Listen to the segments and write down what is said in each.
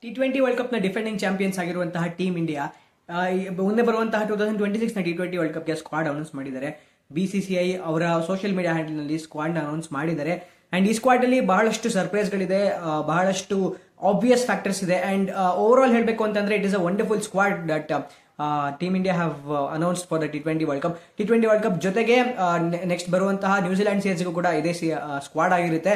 T20 world ಕಪ್ನ defending champions ಆಗಿರುವಂತಹ team India ಮುಂದೆ ಬರುವಂತಹ 2026ನ T20 ವರ್ಲ್ಡ್ ಕಪ್ಗೆ ಸ್ಕ್ವಾಡ್ ಅನೌನ್ಸ್ ಮಾಡಿದ್ದಾರೆ. BCCI ಅವರ ಸೋಷಿಯಲ್ ಮೀಡಿಯಾ ಹ್ಯಾಂಡಲ್ನಲ್ಲಿ ಸ್ಕ್ವಾಡ್ ಅನೌನ್ಸ್ ಮಾಡಿದ್ದಾರೆ. ಅಂಡ್ ಈ ಸ್ಕ್ವಾಡ್ ಅಲ್ಲಿ ಬಹಳಷ್ಟು ಸರ್ಪ್ರೈಸ್ಗಳಿದೆ, ಬಹಳಷ್ಟು ಆಬ್ವಿಯಸ್ ಫ್ಯಾಕ್ಟರ್ಸ್ ಇದೆ. ಅಂಡ್ ಓವರ್ ಆಲ್ ಹೇಳಬೇಕು ಅಂತಂದ್ರೆ it is a wonderful squad that team India have announce for the T20 world cup. T20 world cup ಜೊತೆಗೆ ನೆಕ್ಸ್ಟ್ ಬರುವಂತಹ ನ್ಯೂಜಿಲೆಂಡ್ ಸೀರೀಸ್ಗೂ ಕೂಡ ಇದೇ ಸ್ಕ್ವಾಡ್ ಆಗಿರುತ್ತೆ.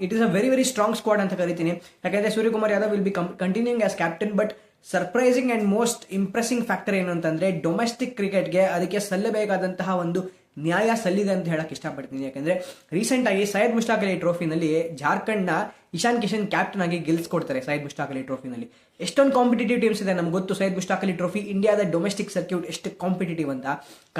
It is a very very strong squad ಅಂತ ಕರಿತೀನಿ. ಯಾಕಂದ್ರೆ Suryakumar Yadav will be continuing as captain. But surprising and most impressing factor ಏನು ಅಂತಂದ್ರೆ ಡೊಮೆಸ್ಟಿಕ್ ಕ್ರಿಕೆಟ್ಗೆ ಅದಕ್ಕೆ ಸಲ್ಲಬೇಕಾದಂತಹ ಒಂದು ನ್ಯಾಯ ಸಲ್ಲಿದೆ ಅಂತ ಹೇಳಕ್ ಇಷ್ಟಪಡ್ತೀನಿ. ಯಾಕಂದ್ರೆ ರೀಸೆಂಟ್ ಆಗಿ ಸೈಯದ್ ಮುಷ್ತಾಕ್ ಅಲಿ ಟ್ರೋಫಿನಲ್ಲಿ ಜಾರ್ಖಂಡ್ನ ಇಶಾನ್ ಕಿಶನ್ ಕ್ಯಾಪ್ಟನ್ ಆಗಿ ಗೆಲ್ಸ್ಕೊಡ್ತಾರೆ. ಸೈಯದ್ ಮುಷ್ತಾಕ್ ಅಲಿ ಟ್ರೋಫಿನಲ್ಲಿ ಎಷ್ಟೊಂದು ಕಾಂಪಿಟೇಟಿವ್ ಟೀಮ್ಸ್ ಇದೆ ನಮ್ಗೆ ಗೊತ್ತು. ಸೈಯದ್ ಮುಷ್ತಾಕ್ ಅಲಿ ಟ್ರೋಫಿ ಇಂಡಿಯಾದ ಡೊಮೆಸ್ಟಿಕ್ ಸರ್ಕ್ಯೂಟ್ ಎಷ್ಟು ಕಾಂಪಿಟೇಟಿವ್ ಅಂತ.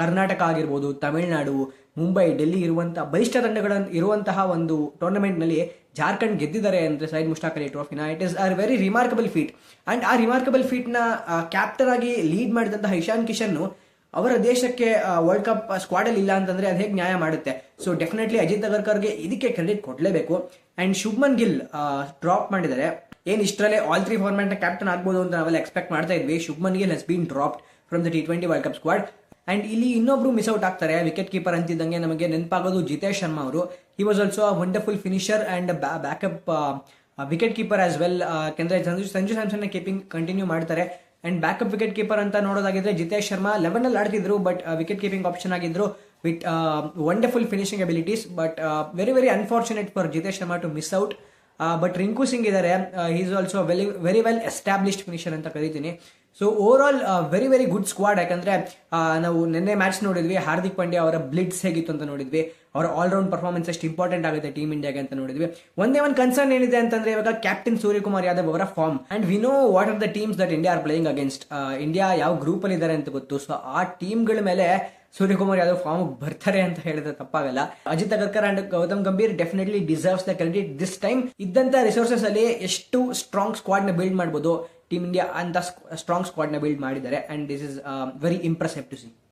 ಕರ್ನಾಟಕ ಆಗಿರ್ಬೋದು, ತಮಿಳುನಾಡು, ಮುಂಬೈ, ಡೆಲ್ಲಿ ಇರುವಂತಹ ಬಲಿಷ್ಠ ತಂಡಗಳನ್ನು ಇರುವಂತಹ ಒಂದು ಟೂರ್ನಮೆಂಟ್ ನಲ್ಲಿ ಜಾರ್ಖಂಡ್ ಗೆದ್ದಿದ್ದಾರೆ ಅಂದ್ರೆ ಸೈಯದ್ ಮುಷ್ತಾಕ್ ಅಲಿ ಟ್ರೋಫಿನ. It is a very remarkable feat. And ಆ ರಿಮಾರ್ಕಬಲ್ ಫೀಟ್ ನ ಕ್ಯಾಪ್ಟನ್ ಆಗಿ ಲೀಡ್ ಮಾಡಿದಂತಹ ಇಶಾನ್ ಕಿಶನ್ ಅವರ ದೇಶಕ್ಕೆ ವರ್ಲ್ಡ್ ಕಪ್ ಸ್ಕ್ವಾಡ್ ಅಲ್ಲಿ ಇಲ್ಲ ಅಂತಂದ್ರೆ ಅದು ಹೇಗೆ ನ್ಯಾಯ ಮಾಡುತ್ತೆ. ಸೊ ಡೆಫಿನೆಟ್ಲಿ ಅಜಿತ್ ಅಗರ್ಕರ್ಗೆ ಇದಕ್ಕೆ ಕ್ರೆಡಿಟ್ ಕೊಡಲೇಬೇಕು. ಅಂಡ್ ಶುಭ್ಮನ್ ಗಿಲ್ ಡ್ರಾಪ್ ಮಾಡಿದ್ದಾರೆ. ಏನ್ ಇಷ್ಟರಲ್ಲೇ ಆಲ್ 3 ಫಾರ್ಮ್ಯಾಟ್ ನ ಕ್ಯಾಪ್ಟನ್ ಆಗ್ಬೋದು ಅಂತ ನಾವೆಲ್ಲ ಎಕ್ಸ್ಪೆಕ್ಟ್ ಮಾಡ್ತಾ ಇದ್ವಿ. Shubman Gill has been dropped from the T20 world cup squad. And ಇಲ್ಲಿ ಇನ್ನೊಬ್ರು ಮಿಸ್ ಔಟ್ ಆಗ್ತಾರೆ. ವಿಕೆಟ್ ಕೀಪರ್ ಅಂತಿದ್ದಂಗೆ ನಮಗೆ ನೆನಪಾಗೋದು ಜಿತೇಶ್ ಶರ್ಮಾ ಅವರು. He was also a wonderful finisher and backup wicket keeper as well. ಯಾಕಂದ್ರೆ ಸಂಜು ಸ್ಯಾಮ್ಸನ್ ಕೀಪಿಂಗ್ ಕಂಟಿನ್ಯೂ ಮಾಡ್ತಾರೆ. ಅಂಡ್ ಬ್ಯಾಕಪ್ ವಿಕೆಟ್ ಕೀಪರ್ ಅಂತ ನೋಡೋದಾಗಿದ್ರೆ ಜಿತೇಶ್ ಶರ್ಮಾ 11 ಅಲ್ಲಿ ಆಡ್ತಿದ್ರು, ಬಟ್ ವಿಕೆಟ್ ಕೀಪಿಂಗ್ ಆಪ್ಷನ್ ಆಗಿದ್ರು with wonderful finishing abilities. But very very unfortunate for Jitesh Sharma to miss out. But Rinku Singh ಇದ್ದಾರೆ. Is also very well established finisher ಅಂತ ಕರಿತೀನಿ. So over all very very good squad. ಯಾಕಂದ್ರೆ ನಾವು ನಿನ್ನೆ match ನೋಡಿದ್ವಿ, ಹಾರ್ದಿಕ್ ಪಾಂಡ್ಯ ಅವರ blitz ಹೇಗಿತ್ತು ಅಂತ ನೋಡಿದ್ವಿ, ಅವರ ಆಲ್ರೌಂಡ್ ಪರ್ಫಾರ್ಮೆನ್ಸ್ ಎಷ್ಟು ಇಂಪಾರ್ಟೆಂಟ್ ಆಗುತ್ತೆ ಟೀಮ್ ಇಂಡಿಯಾಗೆ ಅಂತ ನೋಡಿದ್ವಿ. ಒಂದೇ ಒಂದು ಕನ್ಸರ್ನ್ ಏನಿದೆ ಅಂತಂದ್ರೆ ಇವಾಗ ಕ್ಯಾಪ್ಟನ್ ಸೂರ್ಯಕುಮಾರ್ ಯಾದವ್ ಅವರ form. And we know what are the teams that India are playing against. India ಯಾವ ಗ್ರೂಪ್ ಅಲ್ಲಿ ಇದ್ದಾರೆ ಅಂತ ಗೊತ್ತು. ಸೊ ಆ ಟೀಮ್ಗಳ ಮೇಲೆ ಸೂರ್ಯಕುಮಾರ್ ಯಾದವ್ ಫಾರ್ಮ್ ಬರ್ತಾರೆ ಅಂತ ಹೇಳಿದ್ರೆ ತಪ್ಪಾಗಲ್ಲ. Ajit Agarkar and Gautam Gambhir definitely deserves the credit this time. ಇದ್ದಂತ ರಿಸೋರ್ಸಸ್ ಅಲ್ಲಿ ಎಷ್ಟು ಸ್ಟ್ರಾಂಗ್ ಸ್ಕ್ವಾಡ್ ನ ಬಿಲ್ಡ್ ಮಾಡಬಹುದು ಟೀಮ್ ಇಂಡಿಯಾ ಅಂತ ಸ್ಟ್ರಾಂಗ್ ಸ್ಕ್ವಾಡ್ ನ ಬಿಲ್ಡ್ ಮಾಡಿದ್ದಾರೆ. And this is very impressive to C.